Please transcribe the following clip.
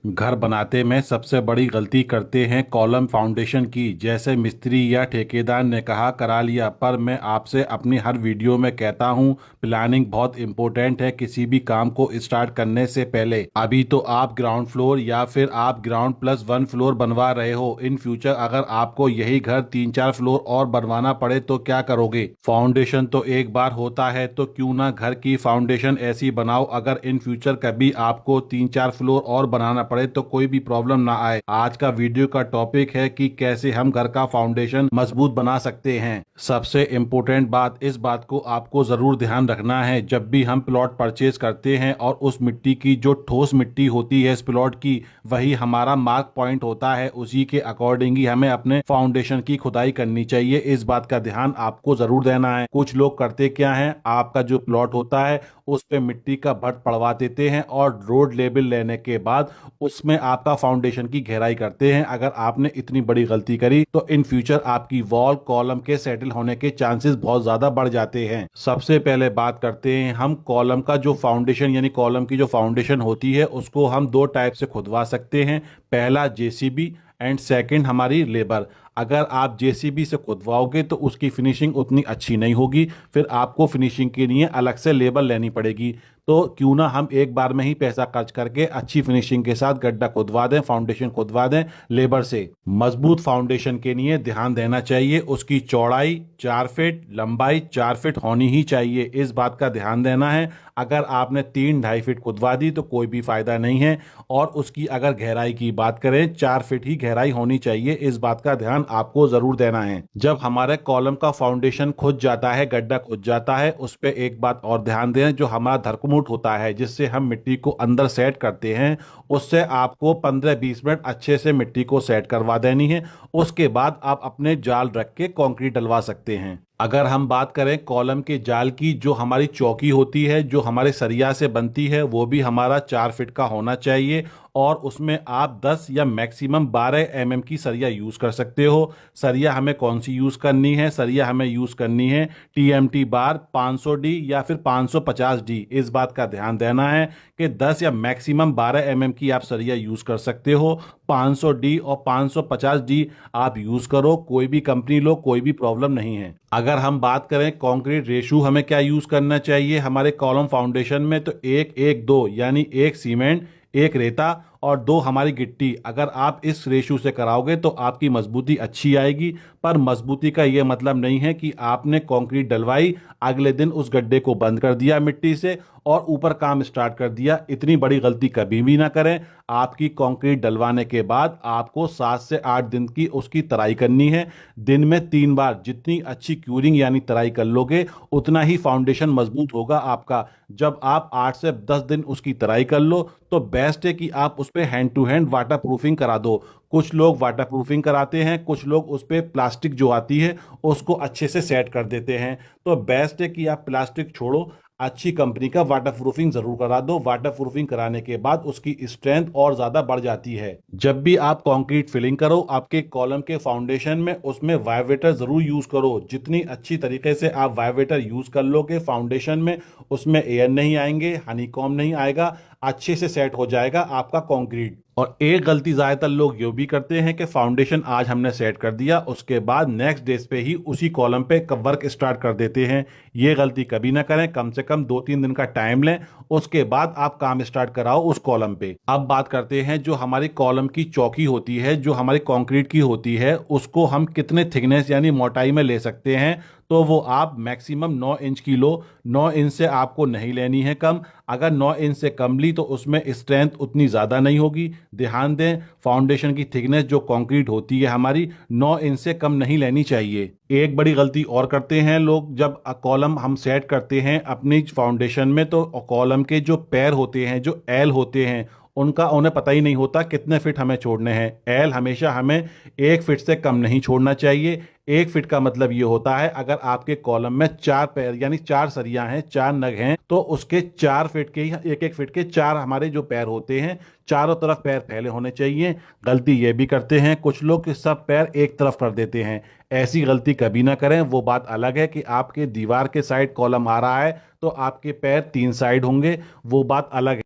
घर बनाते में सबसे बड़ी गलती करते हैं कॉलम फाउंडेशन की। जैसे मिस्त्री या ठेकेदार ने कहा करा लिया, पर मैं आपसे अपनी हर वीडियो में कहता हूँ प्लानिंग बहुत इंपॉर्टेंट है किसी भी काम को स्टार्ट करने से पहले। अभी तो आप ग्राउंड फ्लोर या फिर आप ग्राउंड प्लस वन फ्लोर बनवा रहे हो, इन फ्यूचर अगर आपको यही घर 3-4 फ्लोर और बनवाना पड़े तो क्या करोगे? फाउंडेशन तो एक बार होता है, तो क्यों ना घर की फाउंडेशन ऐसी बनाओ अगर इन फ्यूचर कभी आपको 3-4 फ्लोर और बनाना पड़े तो कोई भी प्रॉब्लम ना आए। आज का वीडियो का टॉपिक है कि कैसे हम घर का फाउंडेशन मजबूत बना सकते हैं। सबसे इम्पोर्टेंट बात, इस बात को आपको जरूर ध्यान रखना है जब भी हम प्लॉट परचेज करते हैं, और उस मिट्टी की जो ठोस मिट्टी होती है इस प्लॉट की, वही हमारा मार्क पॉइंट होता है। उसी के अकॉर्डिंग ही हमें अपने फाउंडेशन की खुदाई करनी चाहिए। इस बात का ध्यान आपको जरूर देना है। कुछ लोग करते क्या है, आपका जो प्लॉट होता है उस पे मिट्टी का भट्ट पड़वा देते हैं और रोड लेवल लेने के बाद उसमें आपका फाउंडेशन की गहराई करते हैं। अगर आपने इतनी बड़ी गलती करी तो इन फ्यूचर आपकी वॉल कॉलम के सेटल होने के चांसेस बहुत ज्यादा बढ़ जाते हैं। सबसे पहले बात करते हैं हम कॉलम का जो फाउंडेशन, यानी कॉलम की जो फाउंडेशन होती है उसको हम दो टाइप से खुदवा सकते हैं। पहला जेसीबी एंड सेकंड हमारी लेबर। अगर आप जेसीबी से खुदवाओगे तो उसकी फिनिशिंग उतनी अच्छी नहीं होगी, फिर आपको फिनिशिंग के लिए अलग से लेबर लेनी पड़ेगी। तो क्यों ना हम एक बार में ही पैसा खर्च करके अच्छी फिनिशिंग के साथ गड्ढा खुदवा दें, फाउंडेशन खुदवा दें लेबर से। मजबूत फाउंडेशन के लिए ध्यान देना चाहिए उसकी चौड़ाई 4 फीट, लंबाई 4 फीट होनी ही चाहिए। इस बात का ध्यान देना है। अगर आपने 3-2.5 फीट खुदवा दी तो कोई भी फायदा नहीं है। और उसकी अगर गहराई की बात करें, 4 फीट ही गहराई होनी चाहिए। इस बात का ध्यान आपको जरूर देना है। जब हमारे कॉलम का फाउंडेशन खुद जाता है, गड्ढा खुद जाता है, उस पे एक बात और ध्यान दें, जो हमारा धरकुमुट होता है जिससे हम मिट्टी को अंदर सेट करते हैं, उससे आपको 15-20 मिनट अच्छे से मिट्टी को सेट करवा देनी है। उसके बाद आप अपने जाल रख के कंक्रीट डलवा सकते हैं। अगर हम बात करें कॉलम के जाल की, जो हमारी चौकी होती है जो हमारे सरिया से बनती है, वो भी हमारा 4 फीट का होना चाहिए। और उसमें आप 10 या मैक्सिमम 12 mm की सरिया यूज कर सकते हो। सरिया हमें कौन सी यूज करनी है? सरिया हमें यूज करनी है TMT बार 500D या फिर 550D। इस बात का ध्यान देना है कि 10 या मैक्सिमम 12 mm की आप सरिया यूज कर सकते हो। 500D और 550D आप यूज करो, कोई भी कंपनी लो, कोई भी प्रॉब्लम नहीं है। अगर हम बात करें कंक्रीट रेशो हमें क्या यूज करना चाहिए हमारे कॉलम फाउंडेशन में, तो 1-1-2, यानी 1 सीमेंट, 1 रेता और 2 हमारी गिट्टी। अगर आप इस रेशो से कराओगे तो आपकी मजबूती अच्छी आएगी। पर मजबूती का यह मतलब नहीं है कि आपने कंक्रीट डलवाई, अगले दिन उस गड्ढे को बंद कर दिया मिट्टी से और ऊपर काम स्टार्ट कर दिया। इतनी बड़ी गलती कभी भी ना करें। आपकी कंक्रीट डलवाने के बाद आपको 7 से 8 दिन की उसकी तराई करनी है। दिन में 3 बार। जितनी अच्छी क्यूरिंग यानी तराई कर लोगे उतना ही फाउंडेशन मजबूत होगा आपका। जब आप 8 से 10 दिन उसकी तराई कर लो तो बेस्ट है कि आप उस पर hand to hand waterproofing करा दो। कुछ लोग वाटर प्रूफिंग कराते हैं, कुछ लोग उस पर प्लास्टिक जो आती है उसको अच्छे से सेट कर देते हैं। तो बेस्ट है कि आप प्लास्टिक छोड़ो, अच्छी कंपनी का वाटर प्रूफिंग जरूर करा दो। वाटर प्रूफिंग कराने के बाद उसकी स्ट्रेंथ और ज्यादा बढ़ जाती है। जब भी आप कंक्रीट फिलिंग करो आपके कॉलम के फाउंडेशन में, उसमें वाइब्रेटर जरूर यूज करो। जितनी अच्छी तरीके से आप वाइब्रेटर यूज कर लोगे फाउंडेशन में, उसमें एयर नहीं आएंगे, हनीकॉम्ब नहीं आएगा, अच्छे से सेट हो जाएगा आपका कंक्रीट। और एक गलती ज्यादातर लोग ये भी करते हैं कि फाउंडेशन आज हमने सेट कर दिया, उसके बाद नेक्स्ट डेज पे ही उसी कॉलम पे वर्क स्टार्ट कर देते हैं। ये गलती कभी ना करें। कम से कम 2-3 दिन का टाइम लें, उसके बाद आप काम स्टार्ट कराओ उस कॉलम पे। अब बात करते हैं जो हमारी कॉलम की चौकी होती है, जो हमारी कंक्रीट की होती है, उसको हम कितने थिकनेस यानी मोटाई में ले सकते हैं। तो वो आप मैक्सिमम 9 इंच की लो। 9 इंच से आपको नहीं लेनी है कम। अगर 9 इंच से कम ली तो उसमें स्ट्रेंथ उतनी ज़्यादा नहीं होगी। ध्यान दें, फाउंडेशन की थिकनेस जो कंक्रीट होती है हमारी, 9 इंच से कम नहीं लेनी चाहिए। एक बड़ी गलती और करते हैं लोग, जब कॉलम हम सेट करते हैं अपनी फाउंडेशन में, तो कॉलम के जो पैर होते हैं, जो एल होते हैं, उनका उन्हें पता ही नहीं होता कितने फिट हमें छोड़ने हैं। एल हमेशा हमें 1 फीट से कम नहीं छोड़ना चाहिए। 1 फीट का मतलब ये होता है अगर आपके कॉलम में 4 पैर यानी 4 सरिया हैं, 4 नग हैं, तो उसके 4 फीट के ही 1-1 फीट के 4 हमारे जो पैर होते हैं, चारों तरफ पैर फैले होने चाहिए। गलती ये भी करते हैं कुछ लोग कि सब पैर एक तरफ कर देते हैं। ऐसी गलती कभी ना करें। वो बात अलग है कि आपके दीवार के साइड कॉलम आ रहा है तो आपके पैर 3 साइड होंगे, वो बात अलग है।